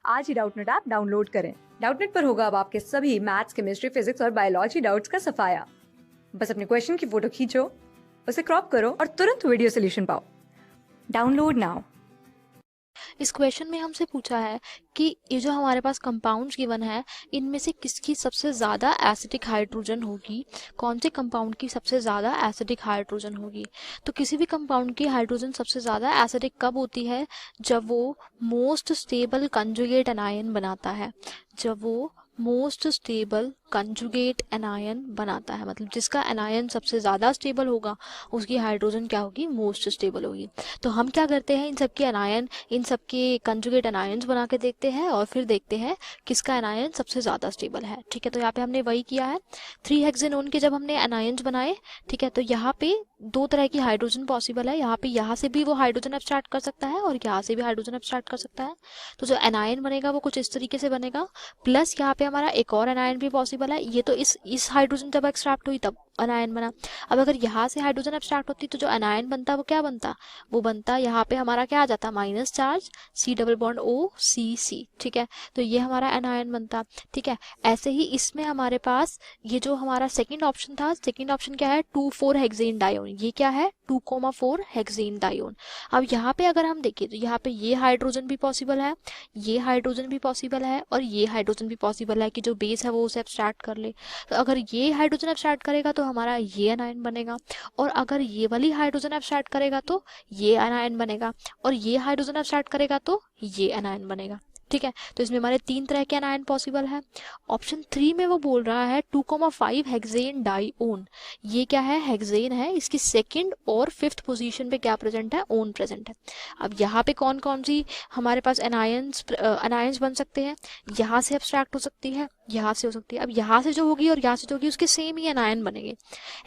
आज ही Doubtnut app download करें। Doubtnut पर होगा अब आपके सभी मैथ्स, केमिस्ट्री, फिजिक्स और बायोलॉजी डाउट्स का सफाया। बस अपने क्वेश्चन की फोटो खींचो, उसे क्रॉप करो और तुरंत वीडियो सोल्यूशन पाओ। Download now. इस क्वेश्चन में हमसे पूछा है कि ये जो हमारे पास कंपाउंड्स गिवन है, इनमें से किसकी सबसे ज़्यादा एसिडिक हाइड्रोजन होगी, कौन से कंपाउंड की सबसे ज़्यादा एसिडिक हाइड्रोजन होगी। तो किसी भी कंपाउंड की हाइड्रोजन सबसे ज़्यादा एसिडिक कब होती है? जब वो मोस्ट स्टेबल कंजुगेट एनायन बनाता है। जब वो मोस्ट स्टेबल कंजुगेट एनायन बनाता है, मतलब जिसका एनायन सबसे ज़्यादा स्टेबल होगा उसकी हाइड्रोजन क्या होगी? मोस्ट स्टेबल होगी। तो हम क्या करते हैं, इन सबके एनायन, इन सबके कंजुगेट एनायंस बना के देखते हैं और फिर देखते हैं किसका एनायन सबसे ज़्यादा स्टेबल है। ठीक है, तो यहाँ पे हमने वही किया है। 3 हेक्सेनोन के जब हमने एनायंस बनाए, ठीक है, तो यहाँ पे दो तरह की हाइड्रोजन पॉसिबल है। यहाँ से भी वो हाइड्रोजन एब्स्ट्रैक्ट कर सकता है और यहाँ से भी हाइड्रोजन एब्स्ट्रैक्ट कर सकता है। तो जो एनायन बनेगा वो कुछ इस तरीके से बनेगा। प्लस यहाँ पे हमारा एक और एनायन भी पॉसिबल है। ये तो इस हाइड्रोजन जब एक्सट्रैक्ट हुई तब एनायन बना। अब अगर यहाँ से हाइड्रोजन एब्स्ट्रैक्ट होती तो जो एनायन बनता वो क्या बनता? वो बनता यहाँ पे हमारा क्या आ जाता? Minus charge C double bond OCC। ठीक है, तो ये हमारा एनायन बनता। ठीक है, ऐसे ही इसमें हमारे पास ये जो हमारा सेकंड ऑप्शन था, सेकंड ऑप्शन क्या है? 2,4 हेक्सेन डायोन। ये क्या है? 2,4 हेक्सेन डायोन। अब यहाँ पे अगर हम देखें तो यहाँ पे ये हाइड्रोजन भी पॉसिबल है, ये हाइड्रोजन भी पॉसिबल है और ये हाइड्रोजन भी पॉसिबल है कि जो बेस है वो उसे एब्स्ट्रैक्ट कर ले। तो अगर ये हाइड्रोजन एब्स्ट्रैक्ट करेगा तो हमारा ये एनायन बनेगा, और अगर ये वाली हाइड्रोजन एब्स्ट्रैक्ट करेगा तो ये एनायन बनेगा, और ये हाइड्रोजन एब्स्ट्रैक्ट करेगा तो ये एनायन बनेगा। ठीक है, तो इसमें हमारे 3 तरह के एनायन पॉसिबल है। ऑप्शन 3 में वो बोल रहा है 2,5 हेक्सेन डाईओन। ये क्या है? हेक्सेन है, इसकी सेकंड और फिफ्थ पोजीशन पे क्या प्रेजेंट है? ओन प्रेजेंट है। अब यहाँ पे कौन कौन सी हमारे पास एनायंस बन सकते हैं? यहाँ से एब्स्ट्रैक्ट हो सकती है, यहाँ से हो सकती है। अब यहाँ से जो होगी और यहाँ से जो होगी उसके सेम ही एनायन बनेंगे।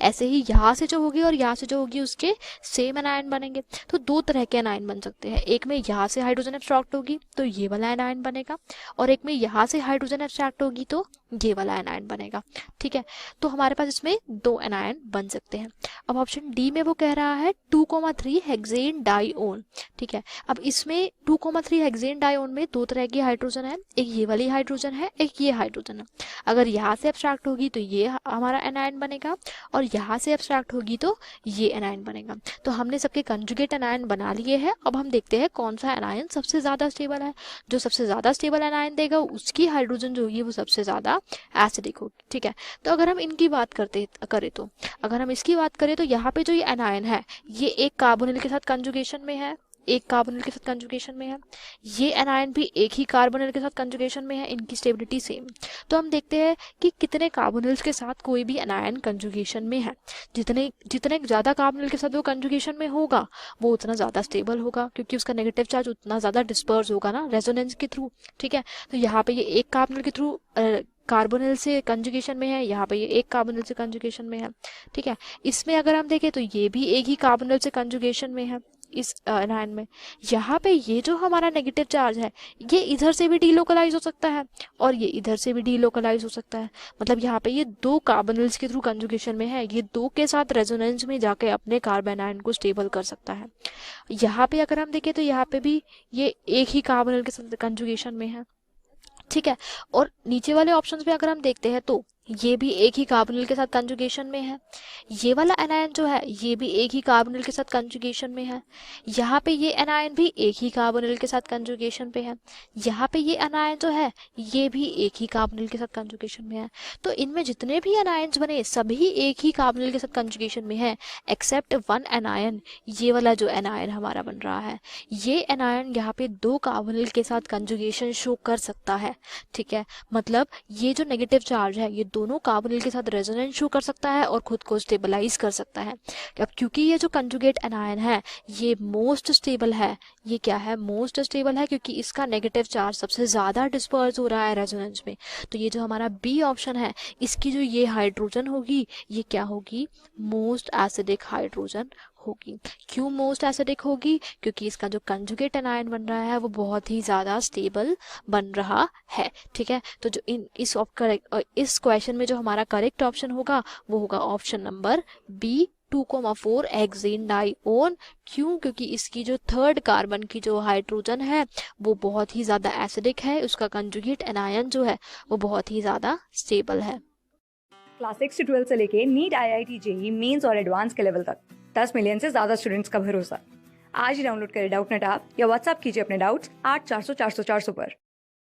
ऐसे ही यहाँ से जो होगी और यहाँ से जो होगी उसके सेम एनायन बनेंगे। तो दो तरह के एनायन बन सकते हैं। एक में यहाँ से हाइड्रोजन एब्स्ट्रैक्ट होगी तो ये वाला एनायन बनेगा, और एक में यहाँ से हाइड्रोजन एब्स्ट्रैक्ट होगी तो ये वाला एनायन बनेगा। ठीक है, तो हमारे पास इसमें 2 एनायन बन सकते हैं। अब ऑप्शन डी में वो कह रहा है 2,3 हेक्सेन डाईओन। ठीक है, अब इसमें 2,3 हेक्सेन डाईओन में 2 तरह की हाइड्रोजन है, एक ये वाली हाइड्रोजन है, एक ये हाइड्रोजन है। अगर यहाँ से एब्स्ट्रैक्ट होगी तो ये हमारा एनायन बनेगा, और यहाँ से एब्स्ट्रैक्ट होगी तो ये एनायन बनेगा। तो हमने सबके कंजुगेट एनायन बना लिए हैं। अब हम देखते हैं कौन सा एनायन सबसे ज़्यादा स्टेबल है। जो सबसे ज़्यादा स्टेबल एनायन देगा उसकी हाइड्रोजन जो होगी वो सबसे ज़्यादा एसिडिक होगी। ठीक है, तो अगर हम इनकी बात करें तो अगर हम इसकी बात करें तो यहाँ पे जो ये एनायन है ये एक कार्बोनिल के साथ कंजुगेशन में है, एक कार्बोनिल के साथ कंजुगेशन में है। ये एनायन भी एक ही कार्बोनिल के साथ कंजुगेशन में है, इनकी स्टेबिलिटी सेम। तो हम देखते हैं कि कितने कार्बोनिल्स के साथ कोई भी एनायन कंजुगेशन में है। जितने जितने ज़्यादा कार्बोनिल के साथ वो कंजुगेशन में होगा वो उतना ज़्यादा स्टेबल होगा, क्योंकि उसका नेगेटिव चार्ज उतना ज़्यादा डिस्पर्स होगा ना रेजोनेंस के थ्रू। ठीक है, तो यहाँ पे ये एक कार्बोनिल के थ्रू कार्बोनिल से कंजुगेशन में है, यहाँ पे ये एक कार्बोनिल से कंजुगेशन में है। ठीक है, इसमें अगर हम देखें तो ये भी एक ही कार्बोनिल से कंजुगेशन में है इस एनायन में। यहाँ पे ये जो हमारा नेगेटिव चार्ज है ये इधर से भी डीलोकलाइज हो सकता है और ये इधर से भी डीलोकलाइज हो सकता है। मतलब यहाँ पे ये 2 कार्बोनिल्स के थ्रू कंजुगेशन में है, ये 2 के साथ रेजोनेंस में जाके अपने कार्बन आयन को स्टेबल कर सकता है। यहाँ पे अगर हम देखें तो यहाँ पे भी ये एक ही कार्बोनिल के साथ कंजुगेशन में है। ठीक है, और नीचे वाले ऑप्शंस पे अगर हम देखते हैं तो ये भी एक ही कार्बोनिल के साथ कंजुगेशन में है। ये वाला एनायन जो है ये भी एक ही कार्बोनिल के साथ कंजुगेशन में है। यहाँ पे ये एनायन भी एक ही कार्बोनिल के साथ कंजुगेशन पे है। यहाँ पे ये एनायन जो है ये भी एक ही कार्बोनिल के साथ कंजुगेशन में है। तो इनमें जितने भी एनायंस बने सभी एक ही कार्बोनिल के साथ कंजुगेशन में है, एक्सेप्ट 1 एनायन। ये वाला जो एनायन हमारा बन रहा है ये एनायन यहाँ पे 2 कार्बोनिल के साथ कंजुगेशन शो कर सकता है। ठीक है, मतलब ये जो नेगेटिव चार्ज है ये दोनों कार्बोनिल के साथ रेजोनेंस शो कर सकता है और खुद को स्टेबलाइज कर सकता है। अब क्योंकि ये जो कंजुगेट एनायन है ये मोस्ट स्टेबल है, ये क्या है? मोस्ट स्टेबल है, क्योंकि इसका नेगेटिव चार्ज सबसे ज़्यादा डिस्पर्स हो रहा है रेजोनेंस में। तो ये जो हमारा बी ऑप्शन है इसकी जो ये हाइड्रोजन होगी ये क्या होगी? मोस्ट एसिडिक हाइड्रोजन होगी। क्यों मोस्ट एसिडिक होगी? क्योंकि इसका जो कंजुगेट एनायन बन रहा है वो बहुत ही ज़्यादा स्टेबल बन रहा है। ठीक है, तो जो इस क्वेश्चन में जो हमारा करेक्ट ऑप्शन होगा वो होगा ऑप्शन नंबर बी, 2,4 हेक्सेन डाइओन। क्यों? क्योंकि इसकी जो थर्ड कार्बन की जो हाइड्रोजन है वो बहुत ही ज़्यादा एसिडिक है, उसका कंजुगेट एनायन जो है वो बहुत ही ज़्यादा स्टेबल है। क्लास 6 से 12 से लेके नीट, IIT, जेई मेंस और एडवांस के लेवल तक 10 मिलियन से ज्यादा स्टूडेंट्स का भरोसा। आज ही डाउनलोड करें डाउटनेट ऐप या व्हाट्सएप कीजिए अपने डाउट्स 8400 400 400 पर।